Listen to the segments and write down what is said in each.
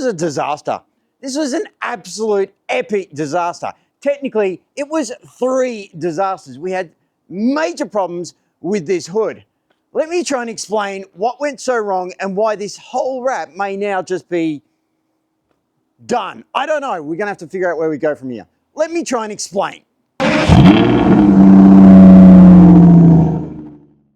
was a disaster. This was an absolute epic disaster. Technically, it was 3 disasters. We had major problems with this hood. Let me try and explain what went so wrong and why this whole wrap may now just be done. I don't know. We're going to have to figure out where we go from here. Let me try and explain.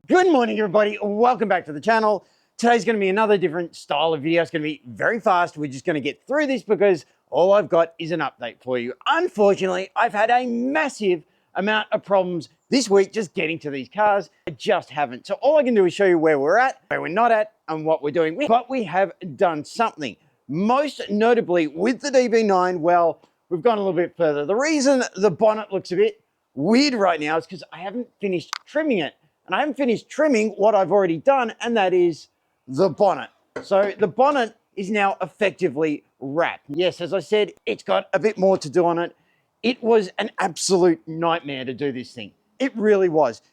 Good morning, everybody. Welcome back to the channel. Today's going to be another different style of video. It's going to be very fast. We're just going to get through this because all I've got is an update for you. Unfortunately, I've had a massive amount of problems this week just getting to these cars. I just haven't. So all I can do is show you where we're at, where we're not at, and what we're doing. But we have done something. Most notably with the DB9, well, we've gone a little bit further. The reason the bonnet looks a bit weird right now is because I haven't finished trimming it. And I haven't finished trimming what I've already done, and that is the bonnet. So the bonnet is now effectively wrapped. Yes, as I said, it's got a bit more to do on it. It was an absolute nightmare to do this thing. It really was.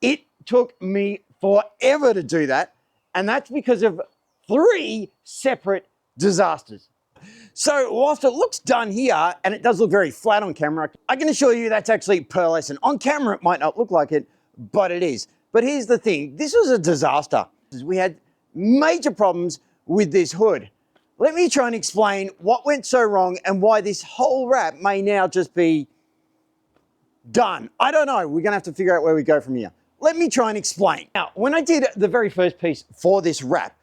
It took me forever to do that, and that's because of 3 separate disasters. So whilst it looks done here, and it does look very flat on camera, I can assure you that's actually pearlescent. On camera, it might not look like it, but it is. But here's the thing, this was a disaster. We had major problems with this hood. Let me try and explain what went so wrong and why this whole wrap may now just be done. I don't know, we're gonna have to figure out where we go from here. Let me try and explain. Now, when I did the very first piece for this wrap,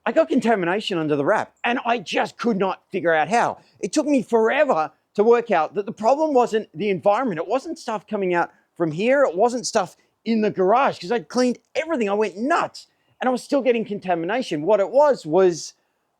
I got contamination under the wrap and I just could not figure out how. It took me forever to work out that the problem wasn't the environment. It wasn't stuff coming out from here. It wasn't stuff in the garage because I'd cleaned everything. I went nuts and I was still getting contamination. What it was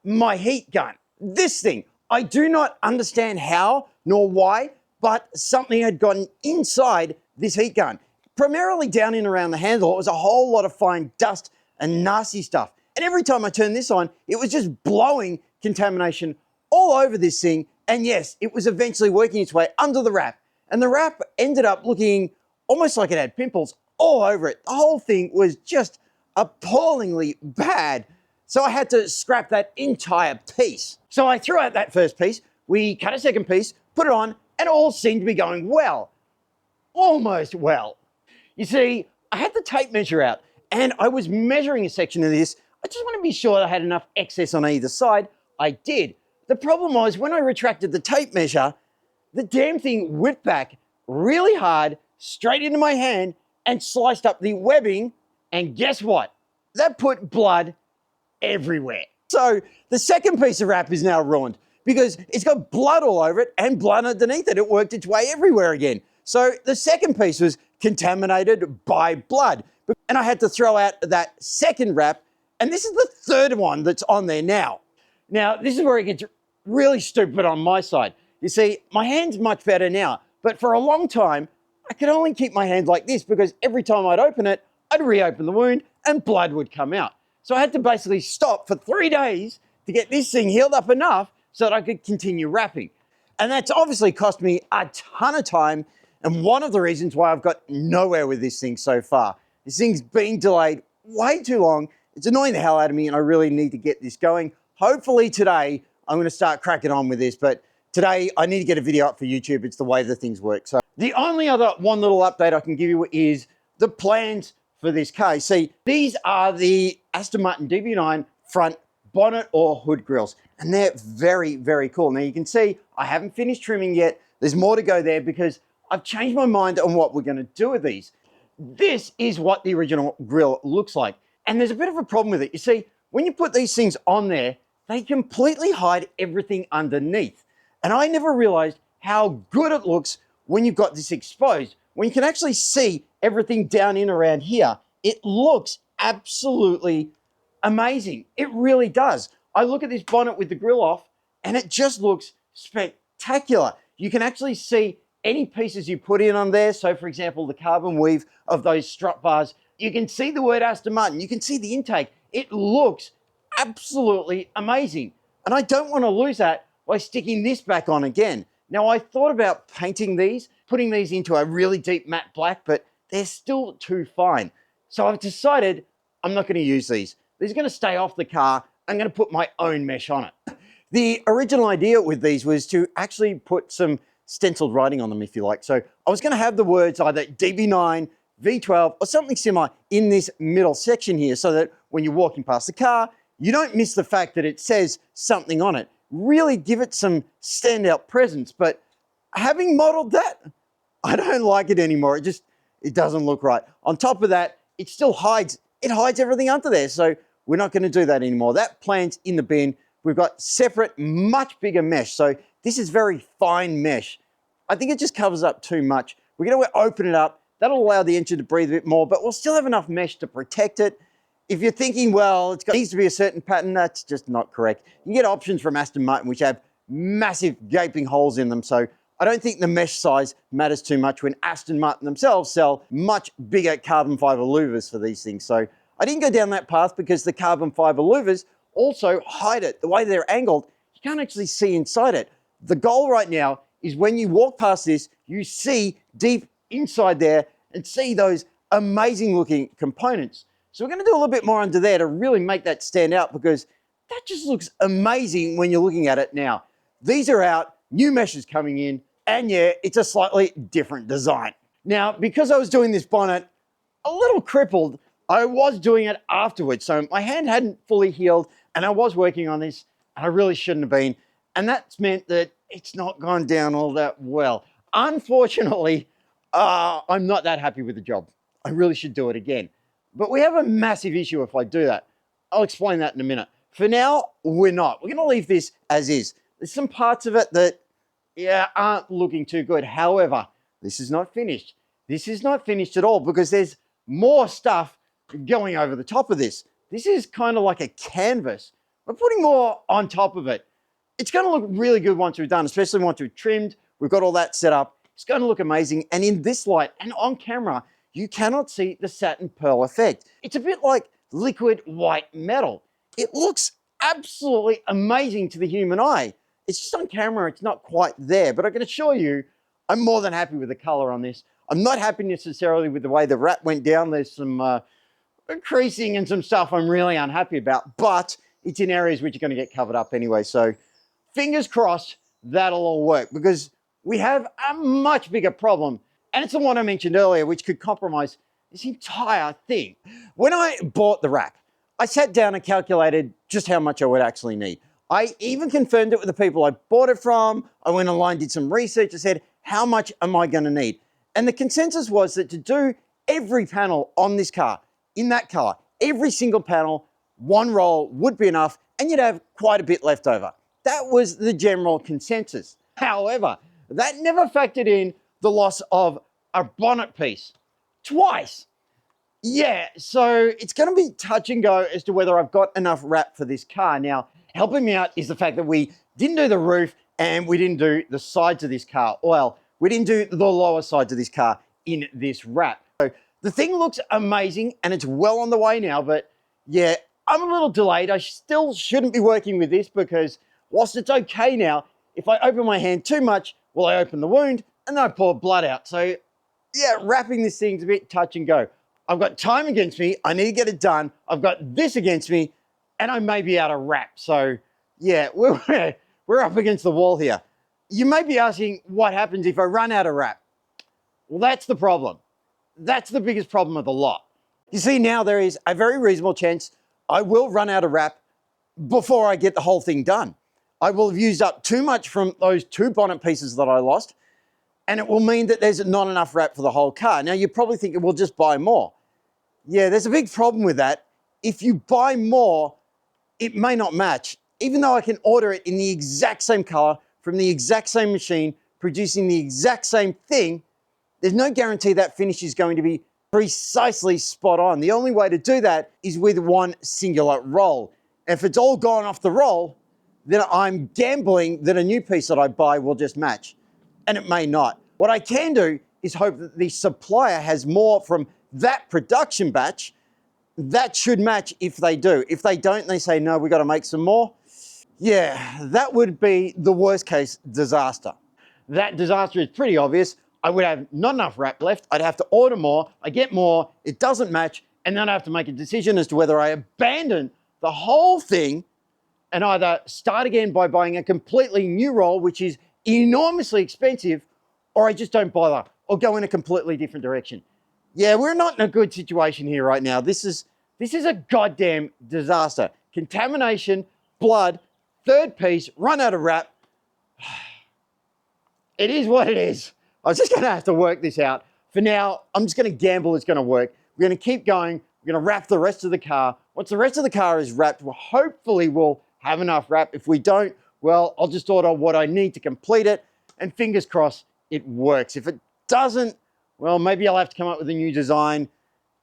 my heat gun. This thing, I do not understand how nor why, but something had gotten inside this heat gun. Primarily down in around the handle, it was a whole lot of fine dust and nasty stuff. And every time I turned this on, it was just blowing contamination all over this thing. And yes, it was eventually working its way under the wrap. And the wrap ended up looking almost like it had pimples all over it. The whole thing was just appallingly bad. So I had to scrap that entire piece. So I threw out that first piece, we cut a second piece, put it on, and all seemed to be going well. Almost well. You see, I had the tape measure out, and I was measuring a section of this. I just want to be sure I had enough excess on either side. I did. The problem was when I retracted the tape measure, the damn thing whipped back really hard, straight into my hand, and sliced up the webbing, and guess what? That put blood everywhere. So the second piece of wrap is now ruined because it's got blood all over it and blood underneath it. It worked its way everywhere again. So the second piece was contaminated by blood. And I had to throw out that second wrap, and this is the third one that's on there now. Now, this is where it gets really stupid on my side. You see, my hand's much better now, but for a long time, I could only keep my hand like this because every time I'd open it, I'd reopen the wound and blood would come out. So I had to basically stop for 3 days to get this thing healed up enough so that I could continue wrapping. And that's obviously cost me a ton of time, and one of the reasons why I've got nowhere with this thing so far. This thing's been delayed way too long. It's annoying the hell out of me and I really need to get this going. Hopefully today I'm going to start cracking on with this, but today I need to get a video up for YouTube. It's the way that things work. So the only other one little update I can give you is the plans for this car. See, these are the Aston Martin DB9 front bonnet or hood grills, and they're very, very cool. Now you can see I haven't finished trimming yet. There's more to go there because I've changed my mind on what we're going to do with these. This is what the original grill looks like. And there's a bit of a problem with it. You see, when you put these things on there, they completely hide everything underneath. And I never realized how good it looks when you've got this exposed. When you can actually see everything down in around here, it looks absolutely amazing. It really does. I look at this bonnet with the grill off and it just looks spectacular. You can actually see any pieces you put in on there. So for example, the carbon weave of those strut bars, you can see the word Aston Martin, you can see the intake. It looks absolutely amazing. And I don't want to lose that by sticking this back on again. Now I thought about painting these, putting these into a really deep matte black, but they're still too fine. So I've decided I'm not going to use these. These are going to stay off the car. I'm going to put my own mesh on it. The original idea with these was to actually put some stenciled writing on them, if you like. So I was going to have the words either DB9, V12, or something similar in this middle section here, so that when you're walking past the car, you don't miss the fact that it says something on it. Really give it some standout presence. But having modeled that, I don't like it anymore. It doesn't look right. On top of that, it still hides everything under there. So we're not going to do that anymore. That plan's in the bin. We've got separate, much bigger mesh. So this is very fine mesh. I think it just covers up too much. We're going to open it up. That'll allow the engine to breathe a bit more, but we'll still have enough mesh to protect it. If you're thinking, well, it needs to be a certain pattern, that's just not correct. You can get options from Aston Martin which have massive gaping holes in them. So I don't think the mesh size matters too much when Aston Martin themselves sell much bigger carbon fiber louvers for these things. So I didn't go down that path because the carbon fiber louvers also hide it. The way they're angled, you can't actually see inside it. The goal right now is when you walk past this, you see deep inside there and see those amazing looking components. So we're going to do a little bit more under there to really make that stand out, because that just looks amazing when you're looking at it now. These are out, new meshes coming in, and yeah, it's a slightly different design. Now, because I was doing this bonnet a little crippled, I was doing it afterwards. So my hand hadn't fully healed and I was working on this, and I really shouldn't have been. And that's meant that it's not gone down all that well. Unfortunately, I'm not that happy with the job. I really should do it again. But we have a massive issue if I do that. I'll explain that in a minute. For now, we're not. We're going to leave this as is. There's some parts of it that, yeah, aren't looking too good. However, this is not finished. This is not finished at all, because there's more stuff going over the top of this. This is kind of like a canvas. We're putting more on top of it. It's going to look really good once we're done, especially once we've trimmed. We've got all that set up. It's going to look amazing. And in this light and on camera, you cannot see the satin pearl effect. It's a bit like liquid white metal. It looks absolutely amazing to the human eye. It's just on camera, it's not quite there, but I can assure you, I'm more than happy with the color on this. I'm not happy necessarily with the way the wrap went down. There's some creasing and some stuff I'm really unhappy about, but it's in areas which are going to get covered up anyway. So fingers crossed that'll all work, because we have a much bigger problem. And it's the one I mentioned earlier, which could compromise this entire thing. When I bought the wrap, I sat down and calculated just how much I would actually need. I even confirmed it with the people I bought it from. I went online, did some research. I said, how much am I going to need? And the consensus was that to do every panel on this car, in that color, every single panel, one roll would be enough, and you'd have quite a bit left over. That was the general consensus. However, that never factored in the loss of a bonnet piece. Twice. Yeah, so it's going to be touch and go as to whether I've got enough wrap for this car. Now, helping me out is the fact that we didn't do the roof and we didn't do the sides of this car. Well, we didn't do the lower sides of this car in this wrap. So the thing looks amazing and it's well on the way now, but yeah, I'm a little delayed. I still shouldn't be working with this, because whilst it's okay now, if I open my hand too much, well, I open the wound and then I pour blood out. So yeah, wrapping this thing's a bit touch and go. I've got time against me. I need to get it done. I've got this against me, and I may be out of wrap. So yeah, we're up against the wall here. You may be asking, what happens if I run out of wrap? Well, that's the problem. That's the biggest problem of the lot. You see, now there is a very reasonable chance I will run out of wrap before I get the whole thing done. I will have used up too much from those two bonnet pieces that I lost, and it will mean that there's not enough wrap for the whole car. Now, you're probably thinking, well, just buy more. Yeah, there's a big problem with that. If you buy more, it may not match. Even though I can order it in the exact same color, from the exact same machine, producing the exact same thing, there's no guarantee that finish is going to be precisely spot on. The only way to do that is with one singular roll. If it's all gone off the roll, then I'm gambling that a new piece that I buy will just match, and it may not. What I can do is hope that the supplier has more from that production batch. That should match if they do. If they don't, they say, no, we got to make some more. Yeah, that would be the worst case disaster. That disaster is pretty obvious. I would have not enough wrap left. I'd have to order more. I get more. It doesn't match. And then I have to make a decision as to whether I abandon the whole thing and either start again by buying a completely new roll, which is enormously expensive, or I just don't bother or go in a completely different direction. Yeah, we're not in a good situation here right now. This is a goddamn disaster. Contamination, blood, third piece, run out of wrap. It is what it is. I was just going to have to work this out. For now, I'm just going to gamble it's going to work. We're going to keep going. We're going to wrap the rest of the car. Once the rest of the car is wrapped, well, hopefully we'll have enough wrap. If we don't, well, I'll just order what I need to complete it, and fingers crossed it works. If it doesn't, well, maybe I'll have to come up with a new design,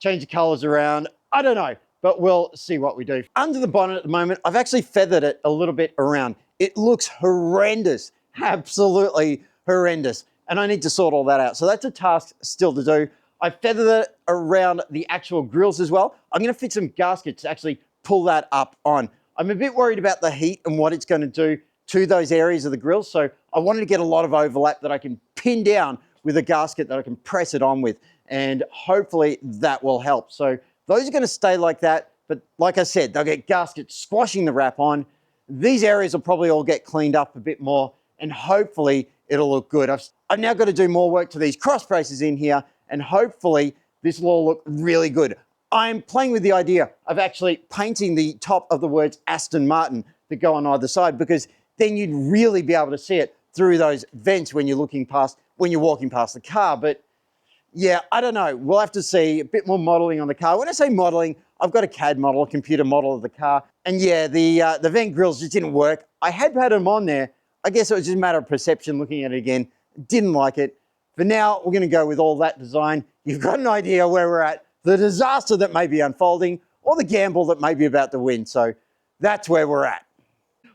change the colors around. I don't know, but we'll see what we do. Under the bonnet at the moment, I've actually feathered it a little bit around. It looks horrendous, absolutely horrendous. And I need to sort all that out. So that's a task still to do. I feathered it around the actual grills as well. I'm gonna fit some gaskets to actually pull that up on. I'm a bit worried about the heat and what it's gonna do to those areas of the grills. So I wanted to get a lot of overlap that I can pin down with a gasket that I can press it on with. And hopefully that will help. So those are gonna stay like that. But like I said, they'll get gaskets squashing the wrap on. These areas will probably all get cleaned up a bit more, and hopefully it'll look good. I've now got to do more work to these cross braces in here, and hopefully this will all look really good. I'm playing with the idea of actually painting the top of the words Aston Martin that go on either side, because then you'd really be able to see it through those vents when you're walking past the car. But yeah, I don't know. We'll have to see a bit more modeling on the car. When I say modeling, I've got a CAD model, a computer model of the car. And yeah, the vent grills just didn't work. I had them on there. I guess it was just a matter of perception looking at it again. Didn't like it. For now, we're gonna go with all that design. You've got an idea where we're at, the disaster that may be unfolding, or the gamble that may be about to win. So that's where we're at.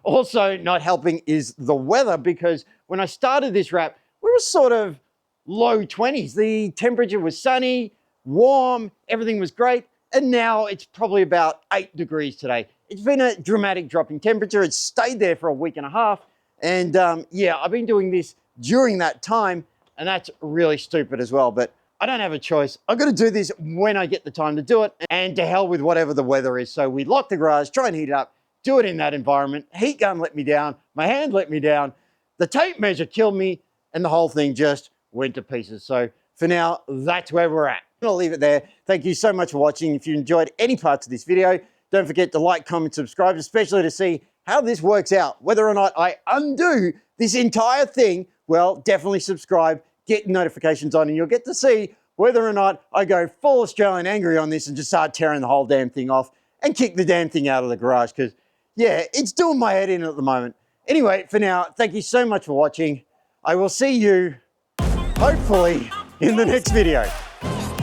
Also not helping is the weather, because when I started this wrap, we were sort of low 20s. The temperature was sunny, warm, everything was great. And now it's probably about 8 degrees today. It's been a dramatic drop in temperature. It's stayed there for a week and a half. And yeah, I've been doing this during that time, and that's really stupid as well. But I don't have a choice. I've got to do this when I get the time to do it, and to hell with whatever the weather is. So we lock the garage, try and heat it up, do it in that environment. Heat gun let me down. My hand let me down. The tape measure killed me, and the whole thing just went to pieces. So for now, that's where we're at. I'll leave it there. Thank you so much for watching. If you enjoyed any parts of this video, don't forget to like, comment, subscribe, especially to see how this works out. Whether or not I undo this entire thing, well, definitely subscribe, get notifications on, and you'll get to see whether or not I go full Australian angry on this and just start tearing the whole damn thing off and kick the damn thing out of the garage, because, yeah, it's doing my head in at the moment. Anyway, for now, thank you so much for watching. I will see you, hopefully, in the next video.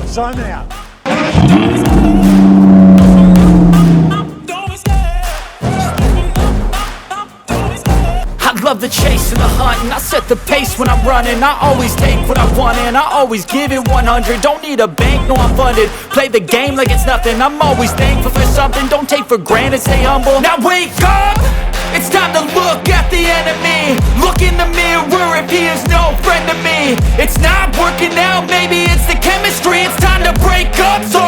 Signing out. I love the chase and the hunt, and I set the pace when I'm running. I always take what I want and I always give it 100. Don't need a bank, no, I'm funded. Play the game like it's nothing. I'm always thankful for something. Don't take for granted, stay humble. Now wake up! It's time to look at the enemy. Look in the mirror if he is no friend to me. It's not working out, maybe it's the chemistry. It's time to break up. So